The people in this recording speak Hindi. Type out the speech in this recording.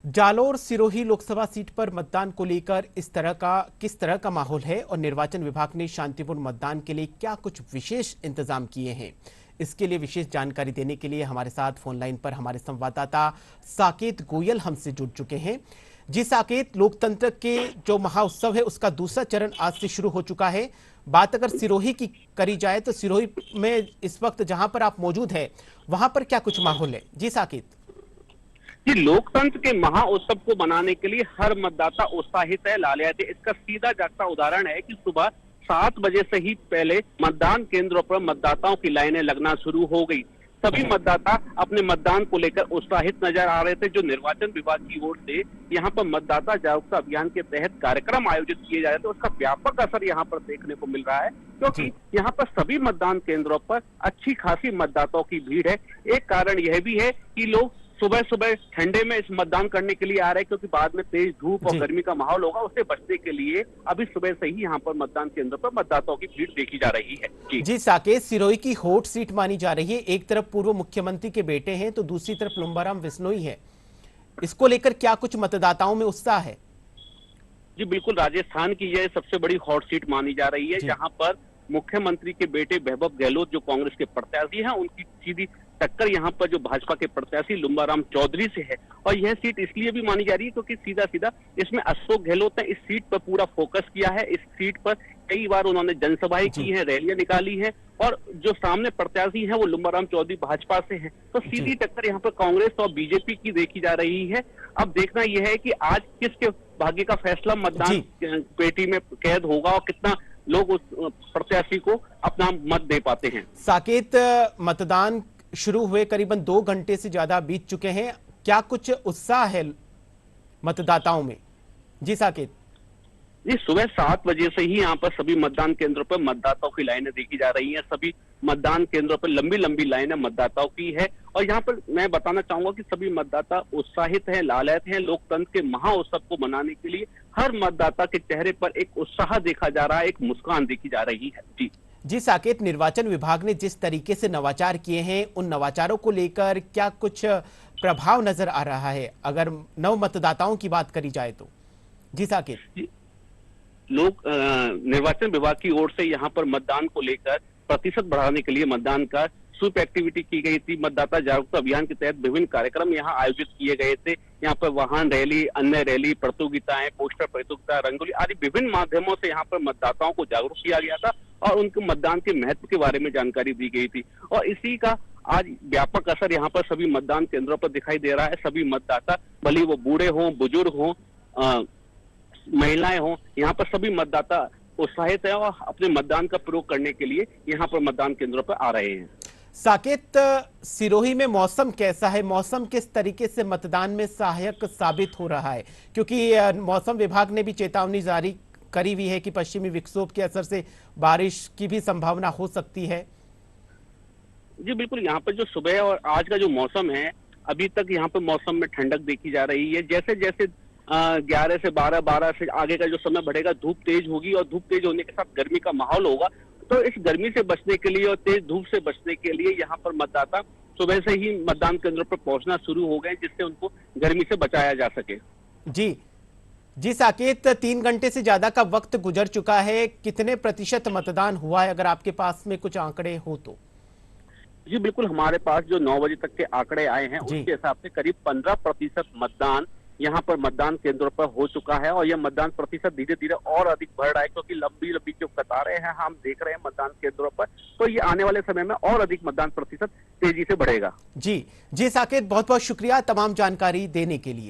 जालोर सिरोही लोकसभा सीट पर मतदान को लेकर किस तरह का माहौल है और निर्वाचन विभाग ने शांतिपूर्ण मतदान के लिए क्या कुछ विशेष इंतजाम किए हैं, इसके लिए विशेष जानकारी देने के लिए हमारे साथ फोन लाइन पर हमारे संवाददाता साकेत गोयल हमसे जुड़ चुके हैं। जी साकेत, लोकतंत्र के जो महाउत्सव है उसका दूसरा चरण आज से शुरू हो चुका है। बात अगर सिरोही की करी जाए तो सिरोही में इस वक्त जहां पर आप मौजूद है वहां पर क्या कुछ माहौल है? जी साकेत। जी, लोकतंत्र के महाउत्सव को मनाने के लिए हर मतदाता उत्साहित है, लालियात है। इसका सीधा जागता उदाहरण है कि सुबह 7 बजे से ही पहले मतदान केंद्रों पर मतदाताओं की लाइनें लगना शुरू हो गई। सभी मतदाता अपने मतदान को लेकर उत्साहित नजर आ रहे थे। जो निर्वाचन विभाग की ओर से यहाँ पर मतदाता जागरूकता अभियान के तहत कार्यक्रम आयोजित किए जा रहे थे, उसका व्यापक असर यहाँ पर देखने को मिल रहा है, क्योंकि यहाँ पर सभी मतदान केंद्रों पर अच्छी खासी मतदाताओं की भीड़ है। एक कारण यह भी है कि लोग सुबह सुबह ठंडे में इस मतदान करने के लिए आ रहे हैं, क्योंकि बाद में तेज धूप और गर्मी का माहौल होगा, उससे बचने के लिए अभी सुबह से ही यहाँ पर मतदान केंद्र पर मतदाताओं की भीड़ देखी जा रही है। जी साकेत, सिरोही की हॉट सीट मानी जा रही है। एक तरफ पूर्व मुख्यमंत्री के बेटे हैं तो दूसरी तरफ लुम्बाराम बिश्नोई है। इसको लेकर क्या कुछ मतदाताओं में उत्साह है? जी बिल्कुल, राजस्थान की यह सबसे बड़ी हॉट सीट मानी जा रही है, जहाँ पर मुख्यमंत्री के बेटे वैभव गहलोत जो कांग्रेस के प्रत्याशी हैं, उनकी सीधी टक्कर यहाँ पर जो भाजपा के प्रत्याशी लुम्बाराम चौधरी से है। और यह सीट इसलिए भी मानी जा रही है क्योंकि सीधा सीधा इसमें अशोक गहलोत ने इस सीट पर पूरा फोकस किया है। इस सीट पर कई बार उन्होंने जनसभाएं की हैं, रैलियां निकाली हैं, और जो सामने प्रत्याशी है वो लुम्बाराम चौधरी भाजपा से है। तो सीधी टक्कर यहाँ पर कांग्रेस और बीजेपी की देखी जा रही है। अब देखना यह है कि आज किसके भाग्य का फैसला मतदान पेटी में कैद होगा और कितना लोग उस प्रत्याशी को अपना मत दे पाते हैं। साकेत, मतदान शुरू हुए करीबन 2 घंटे से ज्यादा बीत चुके हैं, क्या कुछ उत्साह है मतदाताओं में? जी साकेत। जी, सुबह 7 बजे से ही यहाँ पर सभी मतदान केंद्रों पर मतदाताओं की लाइनें देखी जा रही हैं। सभी मतदान केंद्रों पर लंबी लंबी लाइनें मतदाताओं की है, और यहाँ पर मैं बताना चाहूंगा कि सभी मतदाता उत्साहित हैं, लालायत हैं। लोकतंत्र के महाउत्सव को मनाने के लिए हर मतदाता के चेहरे पर एक उत्साह देखा जा रहा है, एक मुस्कान देखी जा रही है। जी साकेत, निर्वाचन विभाग ने जिस तरीके से नवाचार किए हैं, उन नवाचारों को लेकर क्या कुछ प्रभाव नजर आ रहा है अगर नव मतदाताओं की बात करी जाए तो? जी साकेत। लोग निर्वाचन विभाग की ओर से यहाँ पर मतदान को लेकर प्रतिशत बढ़ाने के लिए मतदान का स्वीप एक्टिविटी की गई थी। मतदाता जागरूकता अभियान के तहत विभिन्न कार्यक्रम यहाँ आयोजित किए गए थे। यहाँ पर वाहन रैली, अन्य रैली, प्रतियोगिताएं, पोस्टर प्रतियोगिता, रंगोली आदि विभिन्न माध्यमों से यहाँ पर मतदाताओं को जागरूक किया गया था और उनके मतदान के महत्व के बारे में जानकारी दी गई थी। और इसी का आज व्यापक असर यहाँ पर सभी मतदान केंद्रों पर दिखाई दे रहा है। सभी मतदाता, भले वो बूढ़े हों, बुजुर्ग हों, महिलाएं हों, यहाँ पर सभी मतदाता उत्साहित है और अपने मतदान का प्रयोग करने के लिए यहाँ पर मतदान केंद्रों पर आ रहे हैं। साकेत, सिरोही में मौसम कैसा है? मौसम किस तरीके से मतदान में सहायक साबित हो रहा है? क्योंकि मौसम विभाग ने भी चेतावनी जारी करी हुई है कि पश्चिमी विक्षोभ के असर से बारिश की भी संभावना हो सकती है। जी बिल्कुल, यहाँ पर जो सुबह और आज का जो मौसम है, अभी तक यहाँ पर मौसम में ठंडक देखी जा रही है। जैसे जैसे 11 से 12, 12 से आगे का जो समय बढ़ेगा, धूप तेज होगी और धूप तेज होने के साथ गर्मी का माहौल होगा। तो इस गर्मी से बचने के लिए और तेज धूप से बचने के लिए यहाँ पर मतदाता सुबह से ही मतदान केंद्रों पर पहुंचना शुरू हो गए, जिससे उनको गर्मी से बचाया जा सके। जी साकेत, 3 घंटे से ज्यादा का वक्त गुजर चुका है, कितने प्रतिशत मतदान हुआ है अगर आपके पास में कुछ आंकड़े हो तो? जी बिल्कुल, हमारे पास जो 9 बजे तक के आंकड़े आए हैं उसके हिसाब से करीब 15% मतदान यहाँ पर मतदान केंद्रों पर हो चुका है। और यह मतदान प्रतिशत धीरे धीरे और अधिक बढ़ रहा है, क्योंकि लंबी लंबी जो कतारें हैं हम देख रहे हैं मतदान केंद्रों पर, तो ये आने वाले समय में और अधिक मतदान प्रतिशत तेजी से बढ़ेगा। जी साकेत, बहुत बहुत शुक्रिया तमाम जानकारी देने के लिए।